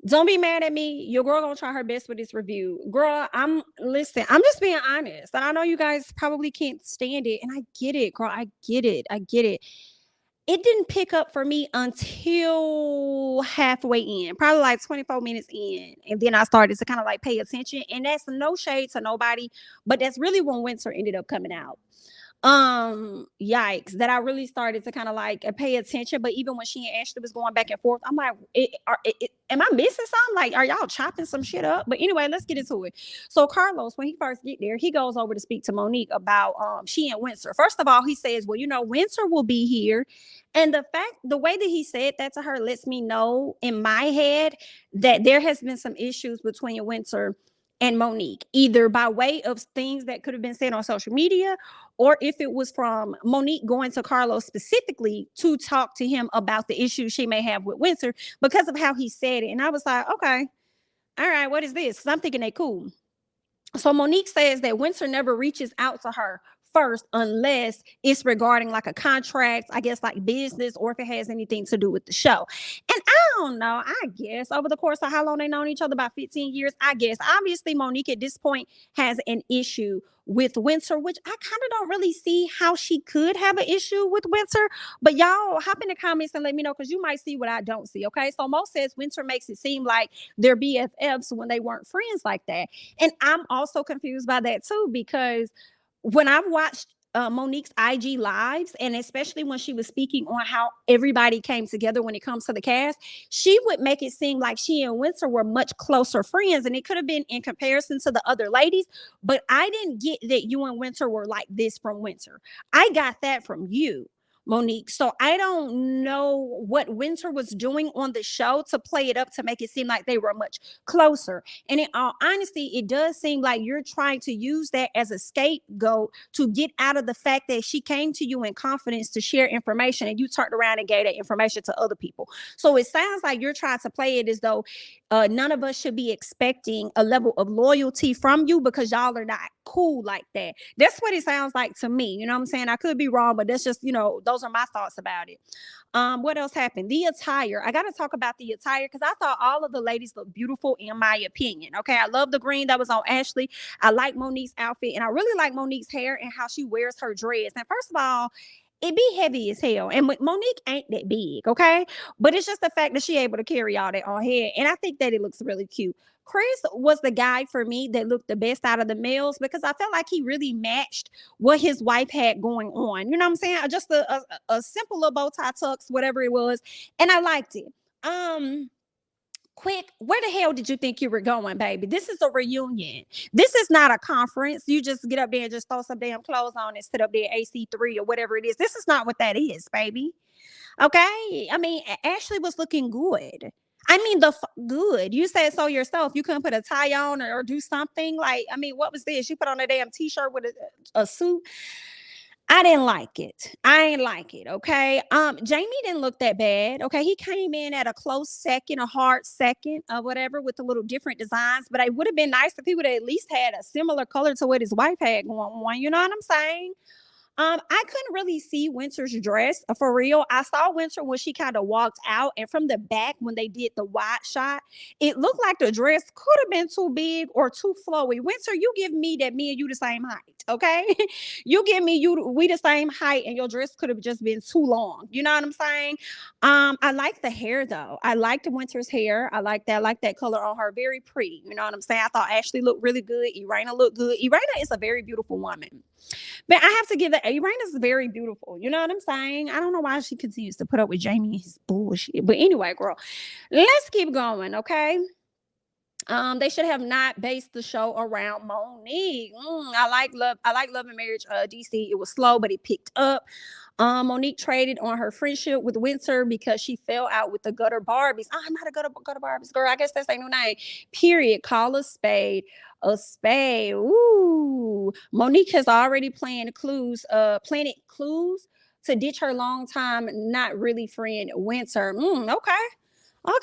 Don't be mad at me. Your girl gonna try her best with this review. Girl, I'm just being honest. And I know you guys probably can't stand it. And I get it, girl. I get it. I get it. It didn't pick up for me until halfway in, probably like 24 minutes in. And then I started to kind of like pay attention. And that's no shade to nobody, but that's really when Winter ended up coming out. Yikes, that I really started to kind of like pay attention. But even when she and Ashley was going back and forth, I'm like, am I missing something? Like, are y'all chopping some shit up? But anyway, let's get into it. So Carlos, when he first get there, he goes over to speak to Monique about she and Winter. First of all, he says, well, Winter will be here. And the way that he said that to her lets me know in my head that there has been some issues between Winter and Monique, either by way of things that could have been said on social media, or if it was from Monique going to Carlos specifically to talk to him about the issues she may have with Winter because of how he said it. And I was like, okay, all right, what is this? 'Cause I'm thinking they cool. So Monique says that Winter never reaches out to her first unless it's regarding like a contract, I guess like business, or if it has anything to do with the show. And I don't know, I guess over the course of how long they known each other, about 15 years, I guess. Obviously, Monique at this point has an issue with Winter, which I kind of don't really see how she could have an issue with Winter. But y'all hop in the comments and let me know because you might see what I don't see. Okay. So Mo says Winter makes it seem like they're BFFs when they weren't friends like that. And I'm also confused by that too, because when I've watched Monique's IG lives, and especially when she was speaking on how everybody came together when it comes to the cast, she would make it seem like she and Winter were much closer friends, and it could have been in comparison to the other ladies. But I didn't get that you and Winter were like this from Winter. I got that from you, Monique. So I don't know what Winter was doing on the show to play it up to make it seem like they were much closer. And in all honesty, it does seem like you're trying to use that as a scapegoat to get out of the fact that she came to you in confidence to share information and you turned around and gave that information to other people. So it sounds like you're trying to play it as though none of us should be expecting a level of loyalty from you because y'all are not cool like that. That's what it sounds like to me. You know what I'm saying? I could be wrong, but that's just, those are my thoughts about it. What else happened? The attire. I got to talk about the attire because I thought all of the ladies looked beautiful in my opinion. Okay. I love the green that was on Ashley. I like Monique's outfit and I really like Monique's hair and how she wears her dress. And first of all, it be heavy as hell. And Monique ain't that big, okay? But it's just the fact that she able to carry all that on her. And I think that it looks really cute. Chris was the guy for me that looked the best out of the males because I felt like he really matched what his wife had going on. You know what I'm saying? Just a simple little bow tie tux, whatever it was. And I liked it. Quick, where the hell did you think you were going, baby? This is a reunion. This is not a conference. You just get up there and just throw some damn clothes on and sit up there AC3 or whatever it is. This is not what that is, baby. Okay. I mean, Ashley was looking good. I mean, good. You said so yourself. You couldn't put a tie on or do something. Like, I mean, what was this? You put on a damn t-shirt with a suit. I didn't like it. I ain't like it. Okay. Jamie didn't look that bad. Okay. He came in at a close second, a hard second, or whatever, with a little different designs. But it would have been nice if he would have at least had a similar color to what his wife had going on. You know what I'm saying? I couldn't really see Winter's dress for real. I saw Winter when she kind of walked out, and from the back when they did the wide shot, it looked like the dress could have been too big or too flowy. Winter, you give me that me and you the same height, okay? You give me we the same height, and your dress could have just been too long. You know what I'm saying? I like the hair though. I liked Winter's hair. I like that. I like that color on her. Very pretty. You know what I'm saying? I thought Ashley looked really good. Irina looked good. Irina is a very beautiful woman. But I have to give that Irina's very beautiful. You know what I'm saying? I don't know why she continues to put up with Jamie and his bullshit. But anyway, girl, let's keep going, okay? They should have not based the show around Monique. I like Love and Marriage. DC, it was slow, but it picked up. Monique traded on her friendship with Winter because she fell out with the Gutter Barbies. I'm not a gutter Barbies girl. I guess that's their new name. Period. Call a spade a spade. Ooh, Monique has already planted clues to ditch her long time not really friend Winter. Okay. Okay.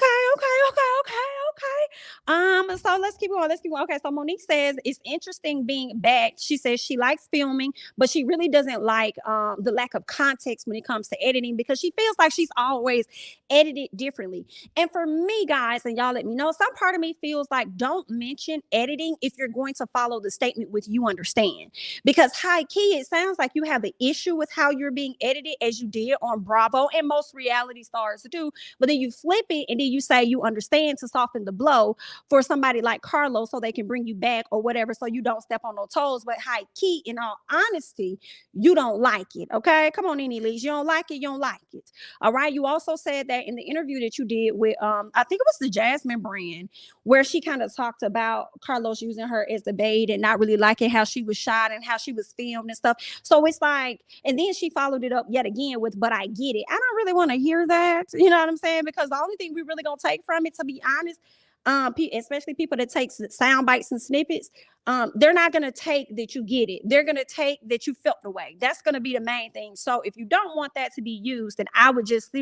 So let's keep going. Let's keep going. Okay, so Monique says it's interesting being back. She says she likes filming, but she really doesn't like the lack of context when it comes to editing because she feels like she's always edited differently. And for me, guys, and y'all let me know, some part of me feels like don't mention editing if you're going to follow the statement with you understand. Because high key, it sounds like you have an issue with how you're being edited as you did on Bravo and most reality stars do. But then you flip it and then you say you understand to soften the blow for somebody like Carlos so they can bring you back or whatever so you don't step on no toes. But high key, in all honesty, you don't like it. Okay, come on, Nene Lees. You don't like it, you don't like it. All right. You also said that in the interview that you did with I think it was the Jasmine brand, where she kind of talked about Carlos using her as the bait and not really liking how she was shot and how she was filmed and stuff. So it's like, and then she followed it up yet again with, but I get it. I don't really want to hear that. You know what I'm saying? Because the only thing we really gonna take from it, to be honest, especially people that take sound bites and snippets, they're not going to take that you get it. They're going to take that you felt the way. That's going to be the main thing. So if you don't want that to be used, then I would just,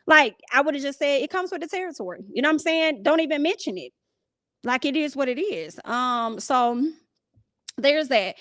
like I would have just said it comes with the territory. You know what I'm saying? Don't even mention it. Like it is what it is. So there's that.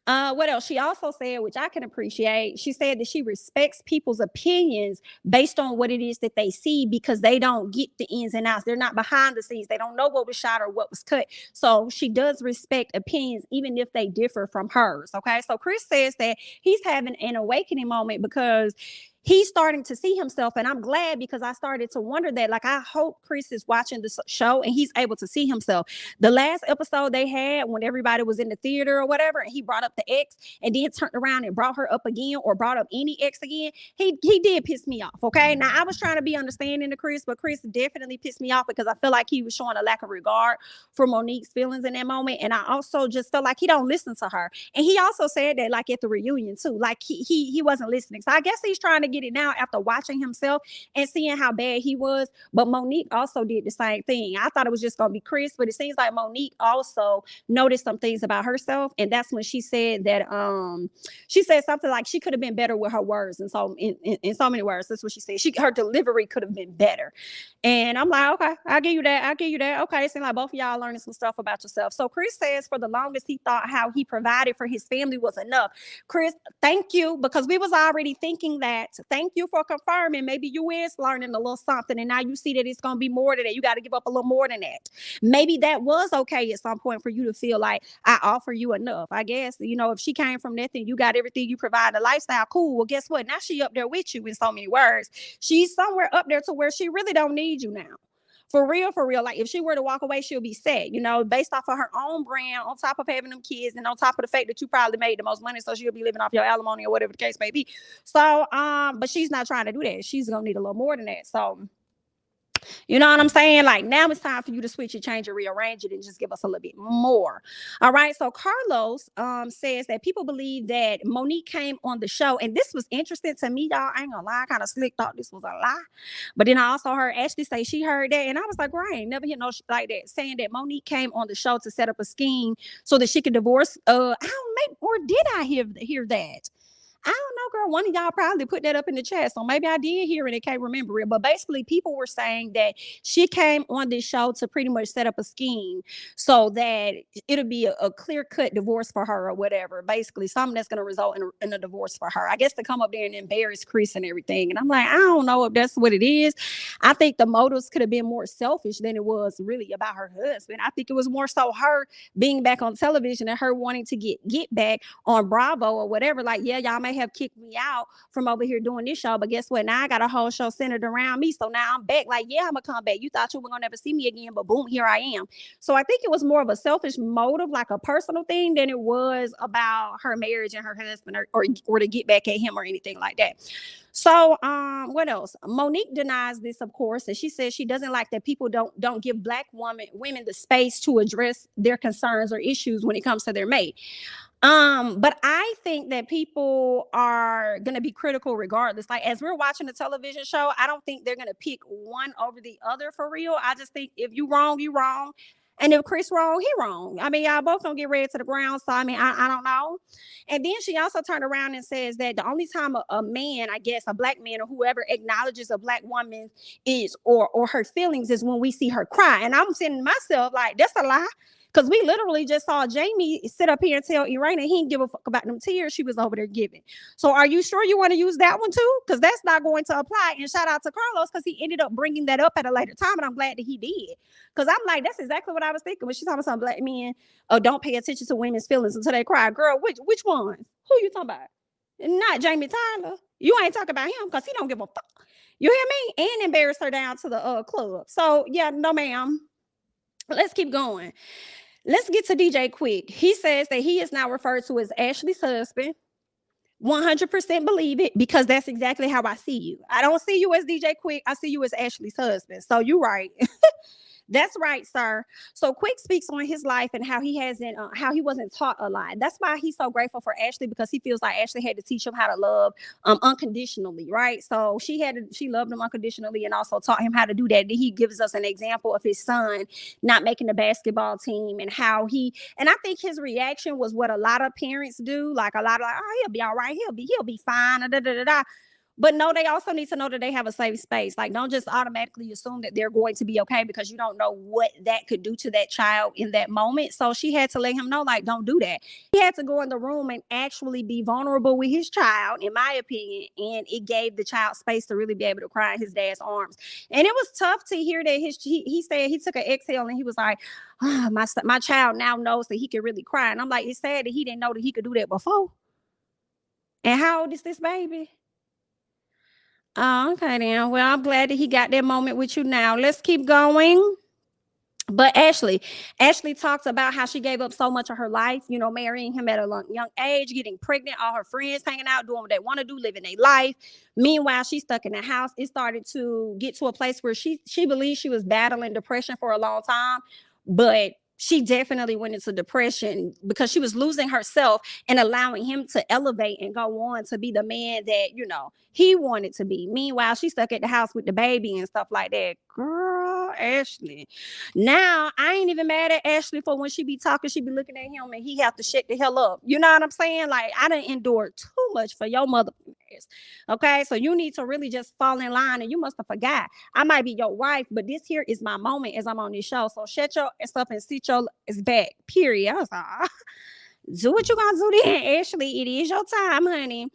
What else? She also said, which I can appreciate, she said that she respects people's opinions based on what it is that they see because they don't get the ins and outs. They're not behind the scenes. They don't know what was shot or what was cut. So she does respect opinions, even if they differ from hers. Okay. So Chris says that he's having an awakening moment because he's starting to see himself. And I'm glad because I started to wonder that. Like, I hope Chris is watching the show and he's able to see himself. The last episode they had when everybody was in the theater or whatever, and he brought up the ex and then turned around and brought her up again or brought up any ex again, he did piss me off. Okay. Now, I was trying to be understanding to Chris, but Chris definitely pissed me off because I feel like he was showing a lack of regard for Monique's feelings in that moment. And I also just felt like he don't listen to her. And he also said that like at the reunion too, like he wasn't listening. So I guess he's trying to get it now after watching himself and seeing how bad he was. But Monique also did the same thing. I thought it was just gonna be Chris, but it seems like Monique also noticed some things about herself, and that's when she said that she said something like she could have been better with her words, and so in so many words, that's what she said. Her delivery could have been better. And I'm like, okay, I'll give you that. Okay, it seems like both of y'all learning some stuff about yourself. So Chris says for the longest he thought how he provided for his family was enough. Chris, thank you, because we was already thinking that. Thank you for confirming. Maybe you is learning a little something, and now you see that it's gonna be more than that. You got to give up a little more than that. Maybe that was okay at some point for you to feel like I offer you enough. I guess, if she came from nothing, you got everything, you provide a lifestyle, cool. Well, guess what? Now she up there with you in so many words. She's somewhere up there to where she really don't need you now. For real. Like if she were to walk away, she'll be sad, based off of her own brand, on top of having them kids, and on top of the fact that you probably made the most money, so she'll be living off your alimony or whatever the case may be. So, but she's not trying to do that. She's gonna need a little more than that. So, you know what I'm saying? Like now it's time for you to switch it, change it, rearrange it, and just give us a little bit more. All right. So Carlos says that people believe that Monique came on the show, and this was interesting to me, y'all. I ain't gonna lie, I kind of slick thought this was a lie, but then I also heard Ashley say she heard that, and I was like, right, I ain't never hear no shit like that, saying that Monique came on the show to set up a scheme so that she could divorce. I don't make, or did I hear that? I don't know, girl. One of y'all probably put that up in the chat. So maybe I did hear it and can't remember it. But basically, people were saying that she came on this show to pretty much set up a scheme so that it'll be a clear-cut divorce for her or whatever. Basically, something that's going to result in a divorce for her. I guess to come up there and embarrass Chris and everything. And I'm like, I don't know if that's what it is. I think the motives could have been more selfish than it was really about her husband. I think it was more so her being back on television and her wanting to get back on Bravo or whatever. Like, yeah, y'all may have kicked me out from over here doing this show, but guess what? Now I got a whole show centered around me. So now I'm back. Like, yeah, I'm gonna come back. You thought you were gonna never see me again, but boom, here I am. So I think it was more of a selfish motive, like a personal thing, than it was about her marriage and her husband, or to get back at him or anything like that. So what else? Monique denies this, of course, and she says she doesn't like that people don't give Black women the space to address their concerns or issues when it comes to their mate. But I think that people are gonna be critical regardless. Like as we're watching the television show, I don't think they're gonna pick one over the other for real. I just think if you wrong, you wrong. And if Chris wrong, he wrong. I mean, y'all both gonna get ready to the ground. So I mean, I don't know. And then she also turned around and says that the only time a man, I guess, a black man or whoever acknowledges a black woman is or her feelings is when we see her cry. And I'm saying to myself, like, that's a lie. Because we literally just saw Jamie sit up here and tell Irina he didn't give a fuck about them tears she was over there giving. So are you sure you want to use that one too? Because that's not going to apply. And shout out to Carlos because he ended up bringing that up at a later time. And I'm glad that he did. Because I'm like, that's exactly what I was thinking when she's talking about some black men don't pay attention to women's feelings until they cry. Girl, which ones? Who you talking about? Not Jamie Tyler. You ain't talking about him because he don't give a fuck. You hear me? And embarrassed her down to the club. So yeah, no ma'am. Let's keep going. Let's get to DJ Quick. He says that he is now referred to as Ashley's husband. 100% believe it because that's exactly how I see you. I don't see you as DJ Quick. I see you as Ashley's husband. So you're right. That's right, sir. So Quick speaks on his life and how he wasn't taught a lot. That's why he's so grateful for Ashley because he feels like Ashley had to teach him how to love unconditionally, right? So she loved him unconditionally and also taught him how to do that. He gives us an example of his son not making the basketball team and how and I think his reaction was what a lot of parents do, like a lot of oh, he'll be all right, he'll be fine, da, da, da, da. But no, they also need to know that they have a safe space. Like, don't just automatically assume that they're going to be okay because you don't know what that could do to that child in that moment. So she had to let him know, like, don't do that. He had to go in the room and actually be vulnerable with his child, in my opinion. And it gave the child space to really be able to cry in his dad's arms. And it was tough to hear that he said he took an exhale and he was like, oh, my child now knows that he can really cry. And I'm like, it's sad that he didn't know that he could do that before. And how old is this baby? Oh, okay then. Well, I'm glad that he got that moment with you now. Let's keep going. But Ashley talks about how she gave up so much of her life, marrying him at a young age, getting pregnant, all her friends hanging out, doing what they want to do, living their life. Meanwhile, she's stuck in the house. It started to get to a place where she believes she was battling depression for a long time, but she definitely went into depression because she was losing herself and allowing him to elevate and go on to be the man that, he wanted to be. Meanwhile, she's stuck at the house with the baby and stuff like that. Girl, Ashley. Now, I ain't even mad at Ashley for when she be talking, she be looking at him and he have to shut the hell up. You know what I'm saying? Like, I done endured too much for your mother. Okay, so you need to really just fall in line, and you must have forgot. I might be your wife, but this here is my moment as I'm on this show. So shut your ass up and sit your ass back. Period. I was like, do what you gonna do then, Ashley. It is your time, honey.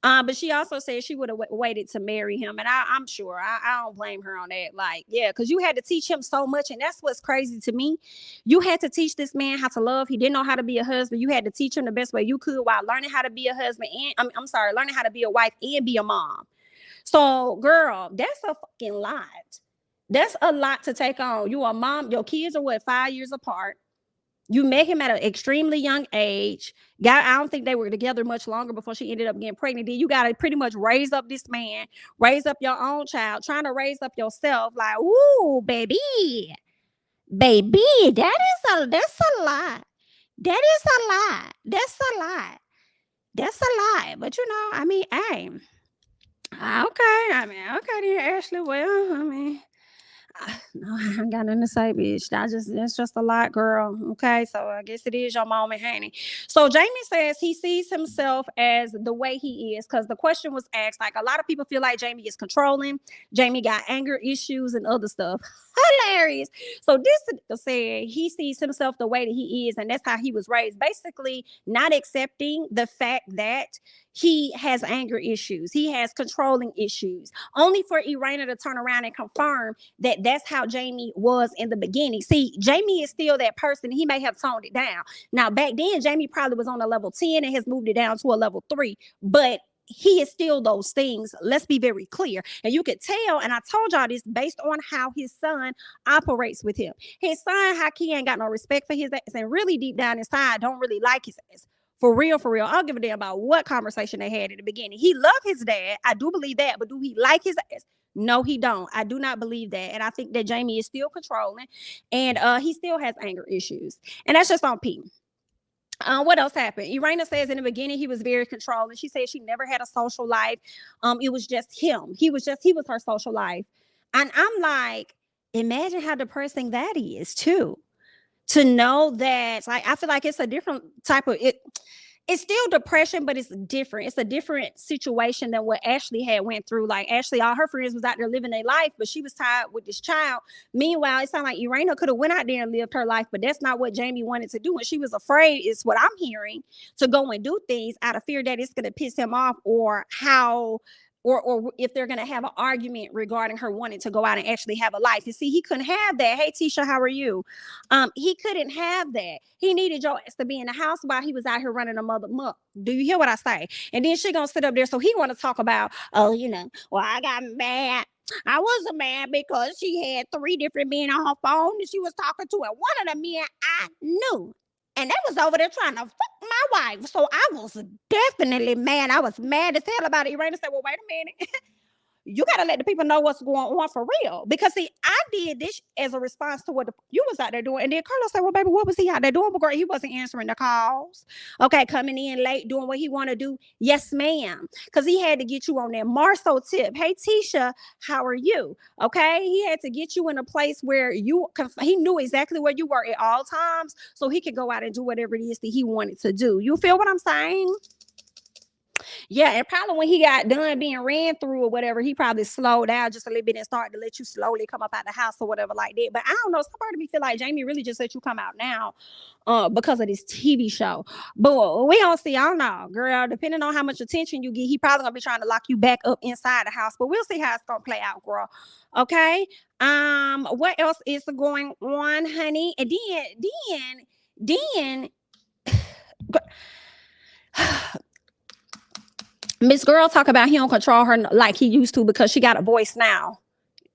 But she also said she would have waited to marry him, and I'm sure I don't blame her on that. Like, yeah, because you had to teach him so much, and that's what's crazy to me. You had to teach this man how to love. He didn't know how to be a husband. You had to teach him the best way you could while learning how to be a husband and learning how to be a wife and be a mom. So, girl, that's a fucking lot. That's a lot to take on. You a mom. Your kids are 5 years apart. You met him at an extremely young age. I don't think they were together much longer before she ended up getting pregnant. Then you got to pretty much raise up this man, raise up your own child, trying to raise up yourself. Like, ooh, baby, that's a lot. That is a lot. That's a lot. That's a lot. But I mean, hey, okay. Okay, then, Ashley. Well, no, I ain't got nothing to say, bitch. That's just a lot, girl. Okay, so I guess it is your moment, honey. So Jamie says he sees himself as the way he is because the question was asked, like, a lot of people feel like Jamie is controlling. Jamie got anger issues and other stuff. Hilarious. So this said he sees himself the way that he is, and that's how he was raised. Basically, not accepting the fact that he has anger issues. He has controlling issues. Only for Irina to turn around and confirm that that's how Jamie was in the beginning. See, Jamie is still that person. He may have toned it down. Now, back then, Jamie probably was on a level 10 and has moved it down to a level 3. But he is still those things. Let's be very clear. And you could tell, and I told y'all this based on how his son operates with him. His son, Haki, ain't got no respect for his ass, and really deep down inside, don't really like his ass. For real. I don't give a damn about what conversation they had in the beginning. He loved his dad. I do believe that. But do he like his ass? No, he don't. I do not believe that. And I think that Jamie is still controlling. And he still has anger issues. And that's just on P. What else happened? Irina says in the beginning he was very controlling. She said she never had a social life. It was just him. He was her social life. And I'm like, imagine how depressing that is too. to know that, like, I feel like it's a different type of it. It's still depression, but it's different. It's a different situation than what Ashley had went through. Like Ashley, all her friends was out there living their life, but she was tied with this child. Meanwhile, it sounded like Irena could have went out there and lived her life, but that's not what Jamie wanted to do. And she was afraid, is what I'm hearing, to go and do things out of fear that it's going to piss him off, or how or if they're going to have an argument regarding her wanting to go out and actually have a life. You see, he couldn't have that. Hey, Tisha, how are you? He couldn't have that. He needed your ass to be in the house while he was out here running a mother muck. Do you hear what I say? And then she gonna sit up there, so he want to talk about, oh, well, I got mad. I wasn't mad because she had 3 different men on her phone and she was talking to, and one of the men I knew. And they was over there trying to fuck my wife. So I was definitely mad. I was mad as hell about it. Irena said, well, wait a minute. You got to let the people know what's going on for real. Because, see, I did this as a response to what you was out there doing. And then Carlos said, well, baby, what was he out there doing? But girl, he wasn't answering the calls. Okay, coming in late, doing what he want to do. Yes, ma'am. Because he had to get you on that Marceau tip. Hey, Tisha, how are you? Okay, he had to get you in a place where he knew exactly where you were at all times, so he could go out and do whatever it is that he wanted to do. You feel what I'm saying? Yeah, and probably when he got done being ran through or whatever, he probably slowed down just a little bit and started to let you slowly come up out the house or whatever like that. But I don't know, some part of me feel like Jamie really just let you come out now because of this TV show. But we don't see, I don't know, girl, depending on how much attention you get, he probably gonna be trying to lock you back up inside the house. But we'll see how it's gonna play out, girl. Okay. What else is going on, honey? And then Miss Girl talk about he don't control her like he used to because she got a voice now.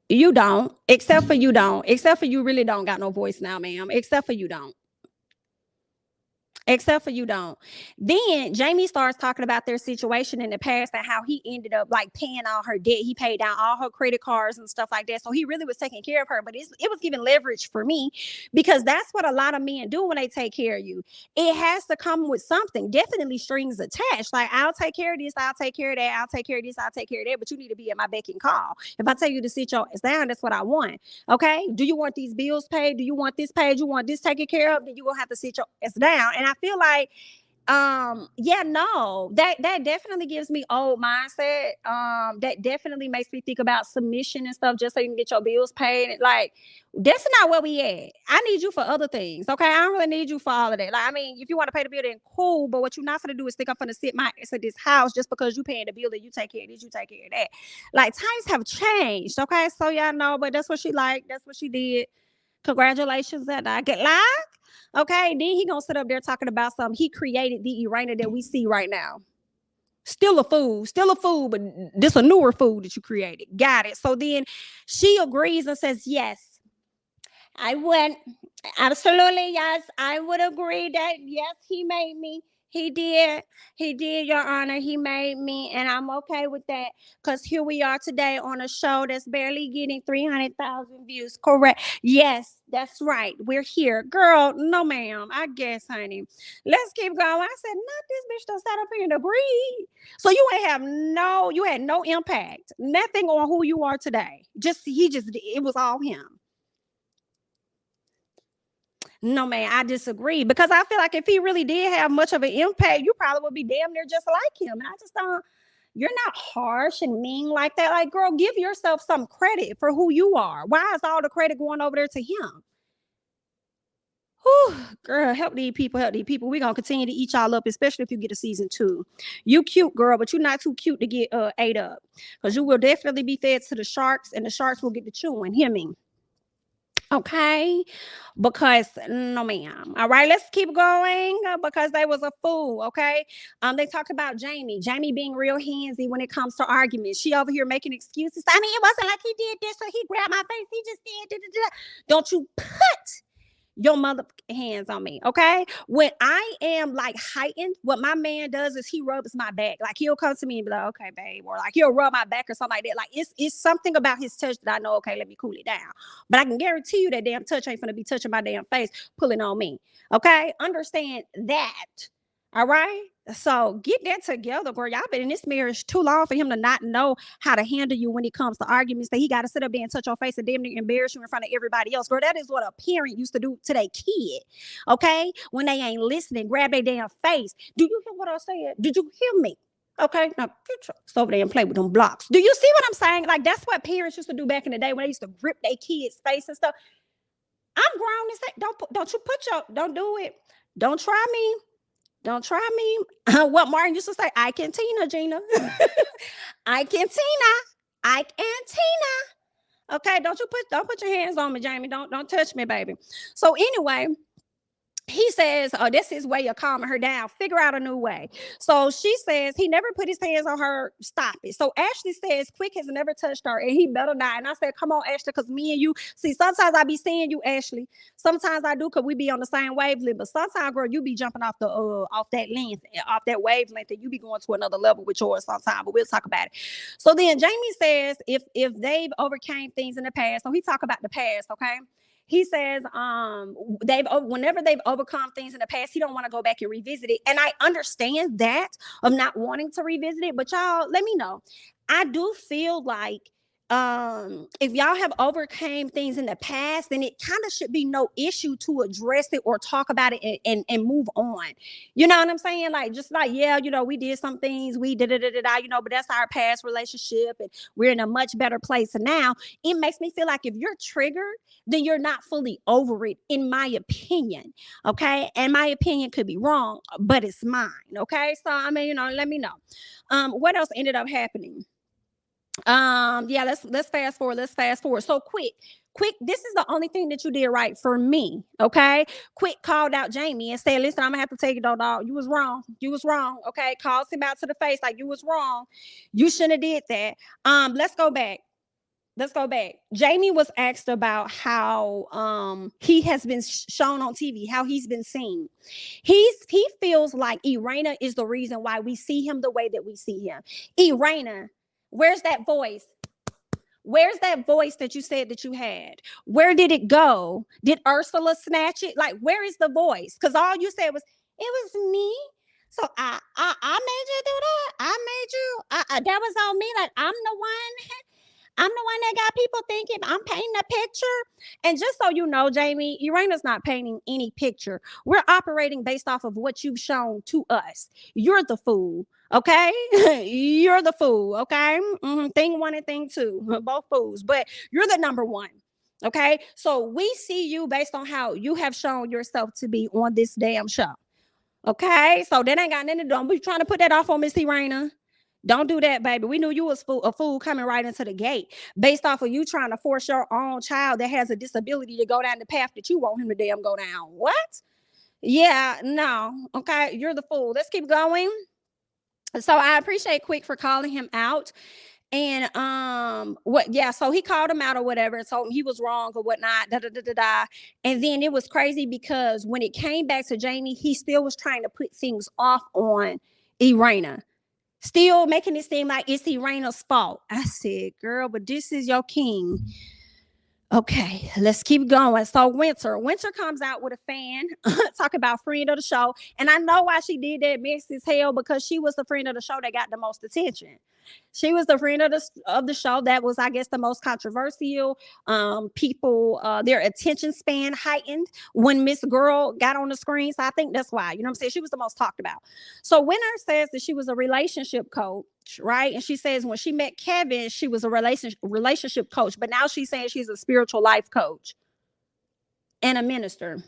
You don't. Except for you don't. Except for you really don't got no voice now, ma'am. Except for you don't. Except for you don't. Then Jamie starts talking about their situation in the past and how he ended up like paying all her debt. He paid down all her credit cards and stuff like that. So he really was taking care of her. But it was giving leverage for me, because that's what a lot of men do when they take care of you. It has to come with something. Definitely strings attached. Like, I'll take care of this, I'll take care of that, I'll take care of this, I'll take care of that. But you need to be at my beck and call. If I tell you to sit your ass down, that's what I want. Okay? Do you want these bills paid? Do you want this paid? You want this taken care of? Then you're gonna have to sit your ass down. And I feel like that definitely gives me old mindset. That definitely makes me think about submission and stuff, just so you can get your bills paid. Like, that's not where we at. I need you for other things. Okay, I don't really need you for all of that. Like, I mean, if you want to pay the bill, then cool, but what you're not gonna do is think I'm gonna sit my ass at this house just because you paying the bill, and you take care of this, you take care of that. Like, times have changed. Okay, so y'all know, but that's what she liked, that's what she did. Congratulations that I get like. Okay, then he gonna sit up there talking about something. He created the Irena that we see right now. Still a fool, but this a newer fool that you created. Got it. So then she agrees and says, yes, I would. Absolutely, yes. I would agree that, yes, he made me. He did. He did, Your Honor. He made me, and I'm okay with that, because here we are today on a show that's barely getting 300,000 views. Correct. Yes, that's right. We're here. Girl, no, ma'am. I guess, honey. Let's keep going. I said, not this bitch done sat up here and agreed. So you had no impact. Nothing on who you are today. It was all him. No, man, I disagree, because I feel like if he really did have much of an impact, you probably would be damn near just like him. And I just don't, you're not harsh and mean like that. Like, girl, give yourself some credit for who you are. Why is all the credit going over there to him? Whew, girl, help these people. We're going to continue to eat y'all up, especially if you get a season 2. You cute, girl, but you're not too cute to get ate up, because you will definitely be fed to the sharks, and the sharks will get the chewing. Hear me? Okay, because no, ma'am. All right, let's keep going, because they was a fool. Okay, they talked about Jamie being real handsy when it comes to arguments. She over here making excuses. I mean, it wasn't like he did this, or he grabbed my face. He just did. Don't you put your mother hands on me, okay? When I am like heightened, what my man does is he rubs my back. Like, he'll come to me and be like, okay, babe, or like he'll rub my back or something like that. Like, it's something about his touch that I know, okay, let me cool it down. But I can guarantee you that damn touch ain't gonna be touching my damn face, pulling on me. Okay, understand that. All right. So get that together, girl. Y'all been in this marriage too long for him to not know how to handle you when it comes to arguments. That he got to sit up there and touch your face and damn near embarrass you in front of everybody else. Girl, that is what a parent used to do to their kid. Okay? When they ain't listening, grab their damn face. Do you hear what I said? Did you hear me? Okay, now get your ass over there and play with them blocks. Do you see what I'm saying? Like, that's what parents used to do back in the day when they used to grip their kids' face and stuff. I'm grown and say, don't you put your, don't do it. Don't try me. Don't try me. What Martin used to say, I can Tina, Gina. I can Tina. I can Tina. Okay, don't put your hands on me, Jamie. Don't touch me, baby. So anyway, he says, oh, this is his way of calming her down. Figure out a new way. So she says he never put his hands on her. Stop it. So Ashley says Quick has never touched her and he better not. And I said, come on, Ashley, because me and you, see, sometimes I be seeing you, Ashley. Sometimes I do because we be on the same wavelength. But sometimes, girl, you be jumping off the off that length, off that wavelength, and you be going to another level with yours sometimes. But we'll talk about it. So then Jamie says if they've overcame things in the past, so he talk about the past, okay? He says whenever they've overcome things in the past, he don't want to go back and revisit it. And I understand that of not wanting to revisit it, but y'all let me know. I do feel like if y'all have overcame things in the past, then it kind of should be no issue to address it or talk about it and move on. You know what I'm saying? Like, just like, yeah, you know, we did some things, we did, you know, but that's our past relationship and we're in a much better place now. It makes me feel like if you're triggered, then you're not fully over it, in my opinion. Okay. And my opinion could be wrong, but it's mine. Okay. So, I mean, you know, let me know. What else ended up happening? Yeah, let's fast forward. So quick, this is the only thing that you did right for me. Okay. Quick called out Jamie and said, listen, I'm gonna have to take it, dog. You was wrong. Okay. Calls him out to the face like you was wrong. You shouldn't have did that. Let's go back. Jamie was asked about how he has been shown on TV, how he's been seen. He feels like Irena is the reason why we see him the way that we see him. Irena, where's that voice? Where's that voice that you said that you had? Where did it go? Did Ursula snatch it? Like, where is the voice? Because all you said was, it was me. So I made you do that. I made you. That was on me. Like, I'm the one that got people thinking I'm painting a picture. And just so you know, Jamie, Irena's not painting any picture. We're operating based off of what you've shown to us. You're the fool. Okay. You're the fool. Okay. Thing one and thing two, both fools, but you're the number one. Okay. So we see you based on how you have shown yourself to be on this damn show. Okay. So that ain't got nothing to do. Don't be trying to put that off on Miss Irena. Don't do that, baby. We knew you was a fool coming right into the gate based off of you trying to force your own child that has a disability to go down the path that you want him to damn go down. What? Yeah, no. Okay, you're the fool. Let's keep going. So I appreciate Quick for calling him out. And so he called him out or whatever and told him he was wrong or whatnot. And then it was crazy because when it came back to Jamie, he still was trying to put things off on Irena. Still making it seem like it's Irena's fault. I said, girl, but this is your king. Okay, let's keep going. So Winter comes out with a fan, talk about friend of the show. And I know why she did that mess as hell, because she was the friend of the show that got the most attention. She was the friend of the show that was, I guess, the most controversial. People, their attention span heightened when Miss Girl got on the screen. So I think that's why, you know what I'm saying? She was the most talked about. So Winter says that she was a relationship coach, right? And she says when she met Kevin, she was a relationship coach, but now she's saying she's a spiritual life coach and a minister.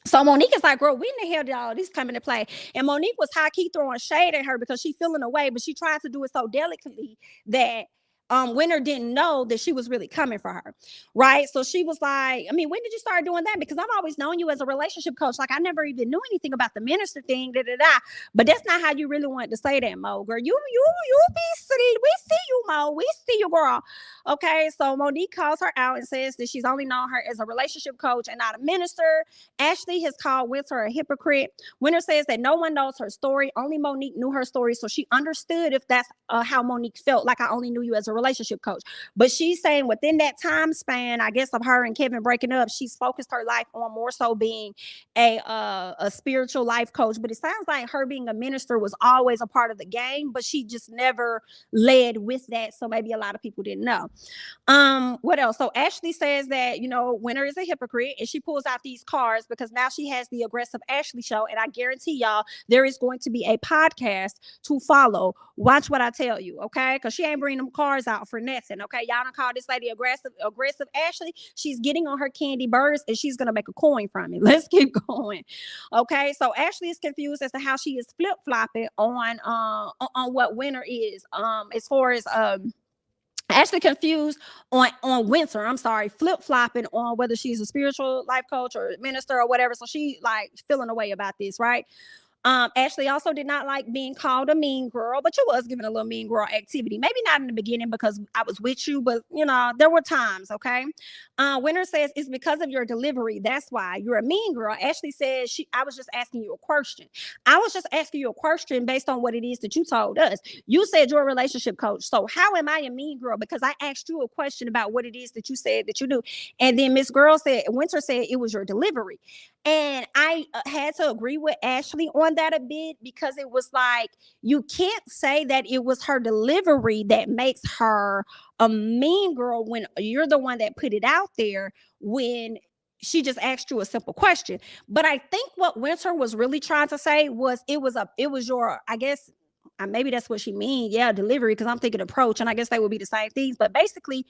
So Monique is like, girl, when the hell did all this come into play? And Monique was high-key throwing shade at her because she's feeling away, but she tried to do it so delicately that Winter didn't know that she was really coming for her, right? So she was like, I mean, when did you start doing that? Because I've always known you as a relationship coach. Like, I never even knew anything about the minister thing, But that's not how you really wanted to say that, Mo, girl. You be silly. We see you, Mo. We see you, girl. Okay, so Monique calls her out and says that she's only known her as a relationship coach and not a minister. Ashley has called Winter a hypocrite. Winter says that no one knows her story. Only Monique knew her story, so she understood if that's how Monique felt, like I only knew you as a relationship coach. But she's saying within that time span, I guess, of her and Kevin breaking up, she's focused her life on more so being a spiritual life coach. But it sounds like her being a minister was always a part of the game, but she just never led with that. So maybe a lot of people didn't know. What else? So Ashley says that, Winter is a hypocrite, and she pulls out these cards because now she has the Aggressive Ashley show, and I guarantee y'all there is going to be a podcast to follow. Watch what I tell you, okay? Because she ain't bringing them cards out for nothing, okay? Y'all don't call this lady aggressive Ashley. She's getting on her candy burrs, and she's gonna make a coin from it. Let's keep going, okay? So Ashley is confused as to how she is flip flopping on what Winter is, as far as actually confused on Winter. I'm sorry, flip flopping on whether she's a spiritual life coach or minister or whatever. So she like feeling away about this, right? Ashley also did not like being called a mean girl, but you was given a little mean girl activity. Maybe not in the beginning because I was with you, but there were times, okay? Winter says it's because of your delivery. That's why you're a mean girl. Ashley says I was just asking you a question. I was just asking you a question based on what it is that you told us. You said you're a relationship coach. So how am I a mean girl? Because I asked you a question about what it is that you said that you do. And then Winter said it was your delivery. And I had to agree with Ashley on that a bit because it was like, you can't say that it was her delivery that makes her a mean girl when you're the one that put it out there when she just asked you a simple question. But I think what Winter was really trying to say was it was your, I guess, maybe that's what she mean. Yeah, delivery, because I'm thinking approach, and I guess they would be the same things. But basically,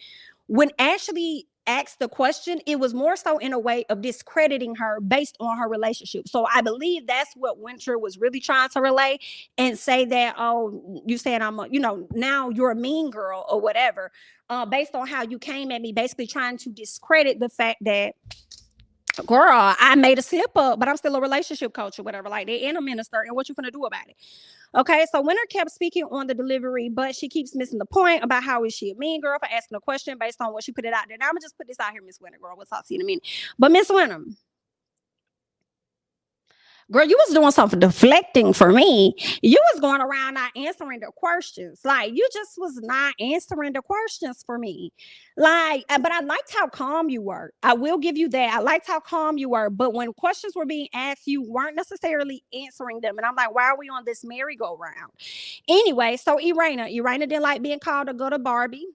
when Ashley asked the question, it was more so in a way of discrediting her based on her relationship. So I believe that's what Winter was really trying to relay and say that, oh, you said now you're a mean girl or whatever, based on how you came at me, basically trying to discredit the fact that, girl, I made a slip up, but I'm still a relationship coach or whatever like that, and a minister, and what you gonna do about it? Okay, so Winter kept speaking on the delivery, but she keeps missing the point about how is she a mean girl for asking a question based on what she put it out there. Now I'm gonna just put this out here, Miss Winter, girl. We'll talk to you in a minute. But Miss Winter, girl, you was doing something deflecting for me. You was going around not answering the questions. Like, you just was not answering the questions for me. Like, but I liked how calm you were. I will give you that. I liked how calm you were. But when questions were being asked, you weren't necessarily answering them. And I'm like, why are we on this merry-go-round? Anyway, so Irina didn't like being called a gutter Barbie.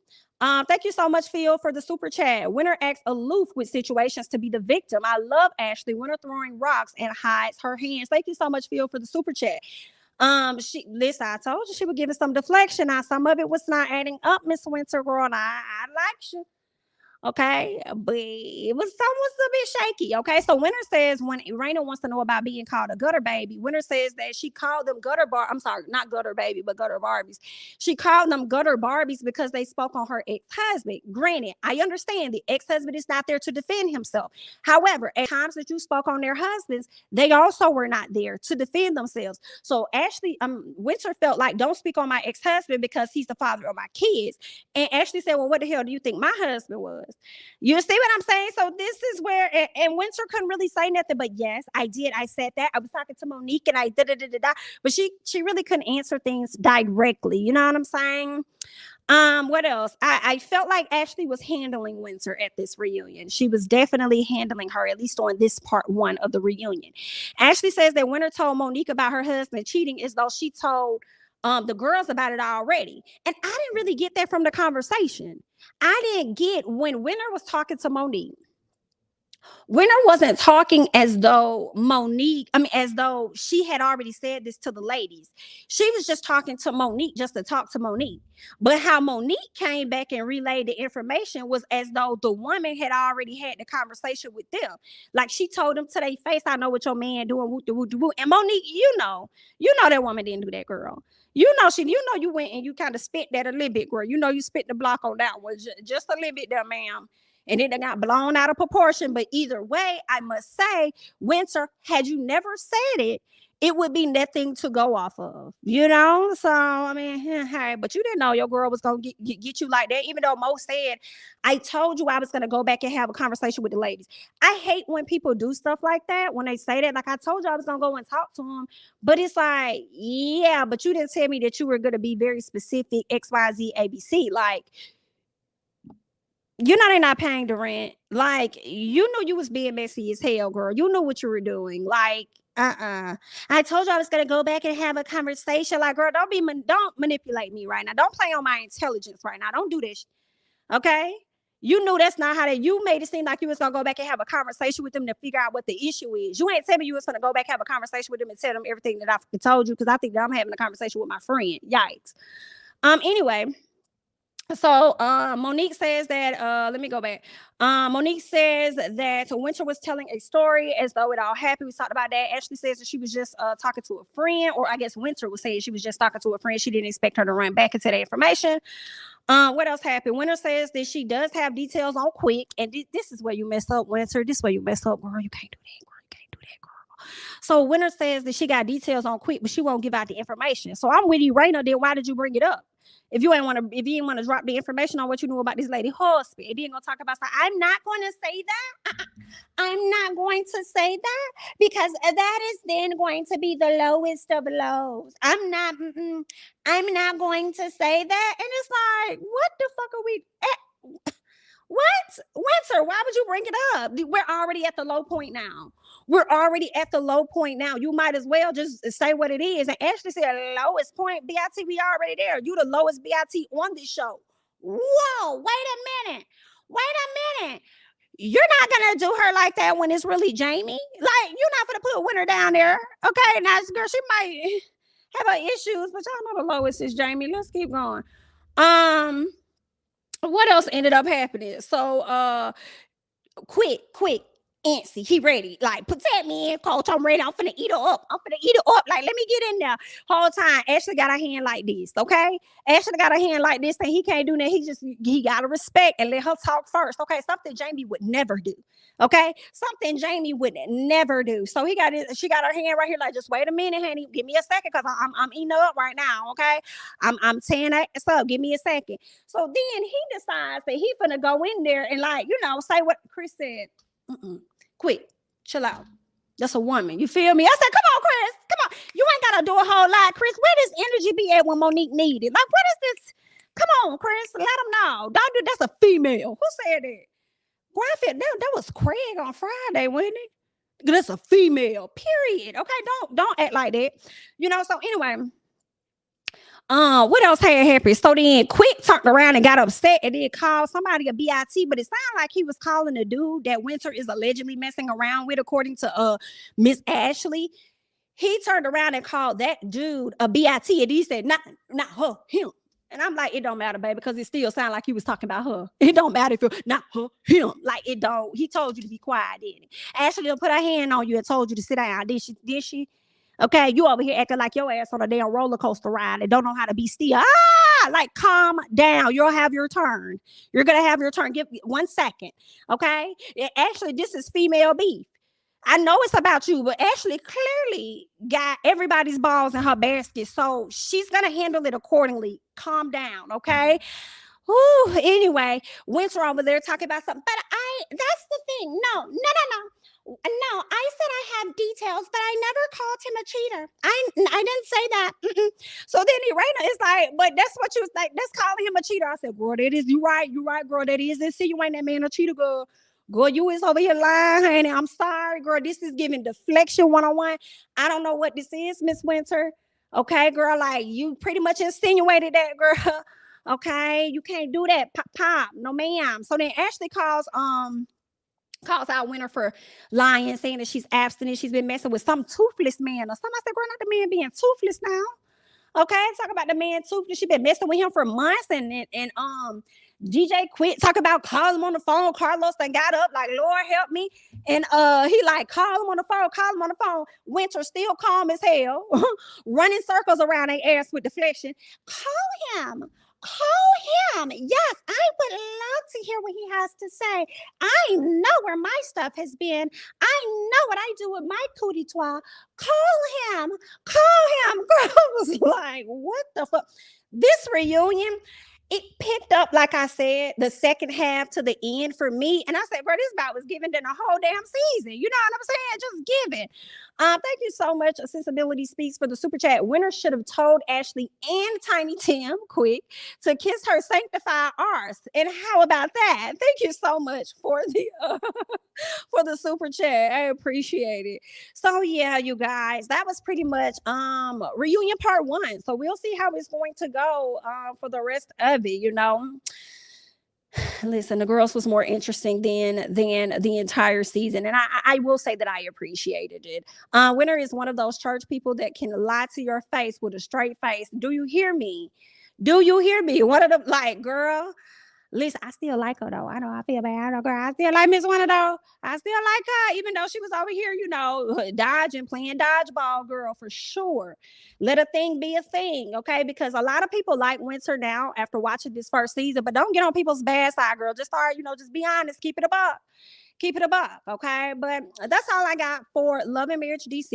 Thank you so much, Phil, for the super chat. Winter acts aloof with situations to be the victim. I love Ashley. Winter throwing rocks and hides her hands. Thank you so much, Phil, for the super chat. Listen, I told you she was giving some deflection. Now, some of it was not adding up, Miss Winter, girl. And I liked you. Okay, but it was a bit shaky. Okay, so Winter says when Irina wants to know about being called a gutter baby, Winter says that she called them I'm sorry, not gutter baby, but gutter Barbies. She called them gutter Barbies because they spoke on her ex-husband. Granted, I understand the ex-husband is not there to defend himself. However, at times that you spoke on their husbands, they also were not there to defend themselves. So Ashley, Winter felt like, don't speak on my ex-husband because he's the father of my kids. And Ashley said, well, what the hell do you think my husband was? You see what I'm saying? So this is where, and Winter couldn't really say nothing, but yes, I did. I said that. I was talking to Monique and I da-da-da-da-da, but she really couldn't answer things directly. You know what I'm saying? What else? I felt like Ashley was handling Winter at this reunion. She was definitely handling her, at least on this part one of the reunion. Ashley says that Winter told Monique about her husband cheating as though she told the girls about it already. And I didn't really get that from the conversation. I didn't get when Winter was talking to Monique. Winter wasn't talking as though as though she had already said this to the ladies. She was just talking to Monique just to talk to Monique. But how Monique came back and relayed the information was as though the woman had already had the conversation with them. Like, she told them to their face, I know what your man doing. Woo. And Monique, you know that woman didn't do that, girl. You went and you kind of spit that a little bit, girl. You spit the block on that one just a little bit there, ma'am. And it got blown out of proportion. But either way, I must say, Winter, had you never said it, it would be nothing to go off of, you know? So, I mean, hey, but you didn't know your girl was going to get you like that, even though Mo said, I told you I was going to go back and have a conversation with the ladies. I hate when people do stuff like that, when they say that. Like, I told you I was going to go and talk to them, but it's like, yeah, but you didn't tell me that you were going to be very specific, X, Y, Z, A, B, C. Like, you know they're not paying the rent. Like, you knew you was being messy as hell, girl. You knew what you were doing. Like, I told you I was gonna go back and have a conversation. Like, girl, don't manipulate me right now. Don't play on my intelligence right now. Don't do this. Okay? You knew that's not how you made it seem like you was gonna go back and have a conversation with them to figure out what the issue is. You ain't tell me you was gonna go back and have a conversation with them and tell them everything that I told you, because I think that I'm having a conversation with my friend. Yikes. Anyway. So Monique says that let me go back. Monique says that Winter was telling a story as though it all happened. We talked about that. Ashley says that she was just talking to a friend, or I guess Winter was saying she was just talking to a friend. She didn't expect her to run back into the information. What else happened? Winter says that she does have details on Quick, and this is where you mess up, Winter. This is where you mess up, girl. You can't do that, girl. You can't do that, girl. So Winter says that she got details on Quick, but she won't give out the information. So I'm with you, Raina. Then why did you bring it up? If you didn't want to drop the information on what you knew about this lady husband, and then gonna talk about, I'm not going to say that. I'm not going to say that, because that is then going to be the lowest of lows. I'm not going to say that. And it's like, what the fuck are we at? What? Winter, why would you bring it up? We're already at the low point now. You might as well just say what it is. And Ashley said, lowest point, BIT, we already there. You the lowest BIT on this show. Whoa, wait a minute. You're not going to do her like that when it's really Jamie. Like, you're not going to put Winter down there. Okay, now, girl, she might have her issues, but y'all know the lowest is Jamie. Let's keep going. What else ended up happening? So, quick, antsy. He ready. Like, protect me, coach. I'm ready. I'm finna eat her up. Like, let me get in there. Whole time, Ashley got her hand like this, okay? Ashley got her hand like this, and he can't do that. He got to respect and let her talk first, okay? Something Jamie would never do, okay? Something Jamie would never do. So she got her hand right here, like, just wait a minute, honey. Give me a second, because I'm eating her up right now, okay? I'm tearing that up. Give me a second. So then he decides that he finna go in there and, like, say what Chris said. Quick, chill out. That's a woman. You feel me? I said, come on, Chris. Come on. You ain't got to do a whole lot, Chris. Where does energy be at when Monique needed? Like, what is this? Come on, Chris. Let them know. Don't do. That's a female. Who said that? Graphic. That was Craig on Friday, wasn't it? That's a female. Period. Okay, don't act like that. So anyway. What else had happened? So then Quick turned around and got upset and then called somebody a BIT, but it sounded like he was calling the dude that Winter is allegedly messing around with, according to Miss Ashley. He turned around and called that dude a BIT, and he said, not her, him. And I'm like, it don't matter, baby, because it still sounded like he was talking about her. It don't matter if you're not her, him. Like, it don't. He told you to be quiet, didn't he? Ashley done put her hand on you and told you to sit down. Did she? Okay, you over here acting like your ass on a damn roller coaster ride and don't know how to be still. Like, calm down. You'll have your turn. You're going to have your turn. Give 1 second. Okay? Actually, this is female beef. I know it's about you, but Ashley clearly got everybody's balls in her basket. So she's going to handle it accordingly. Calm down. Okay? Ooh, anyway, Winter over there talking about something. But that's the thing. No. No, I said I have details, but I never called him a cheater. I didn't say that. So then Raina is like, but that's what you was like. That's calling him a cheater. I said, girl, that is you right, girl. That is it. See, you ain't that man a cheater, girl. Girl, you is over here lying, honey. I'm sorry, girl. This is giving deflection 101. I don't know what this is, Miss Winter. Okay, girl, like you pretty much insinuated that, girl. Okay, you can't do that. Pop. No, ma'am. So then Ashley calls out Winter for lying, saying that she's abstinent. She's been messing with some toothless man or something. I said, girl, not the man being toothless now. Okay, talk about the man toothless. She been messing with him for months, and DJ quit. Talk about calling him on the phone. Carlos then got up like, Lord help me. And he like, call him on the phone. Winter still calm as hell, running circles around their ass with deflection. Call him. Yes, I would love to hear what he has to say. I know where my stuff has been. I know what I do with my cootie tois. Call him. Girl was like, what the fuck? This reunion, it picked up, like I said, the second half to the end for me. And I said, bro, this about was given than a whole damn season. You know what I'm saying? Just giving. Thank you so much. Accessibility Speaks for the super chat. Winter should have told Ashley and Tiny Tim quick to kiss her sanctified arse. And how about that? Thank you so much for the for the super chat. I appreciate it. So yeah, you guys, that was pretty much reunion part 1. So we'll see how it's going to go for the rest of it, you know. Listen, the girls was more interesting than the entire season, and I will say that I appreciated it. Winter is one of those church people that can lie to your face with a straight face. Do you hear me? Do you hear me? One of them, like, girl. Listen, I still like her though. I know I feel bad. I know, girl. I still like Miss Winter though. I still like her, even though she was over here, you know, dodging, playing dodgeball, girl, for sure. Let a thing be a thing, okay? Because a lot of people like Winter now after watching this first season, but don't get on people's bad side, girl. Just start, you know, just be honest. Keep it above. Keep it above, okay? But that's all I got for Love and Marriage DC.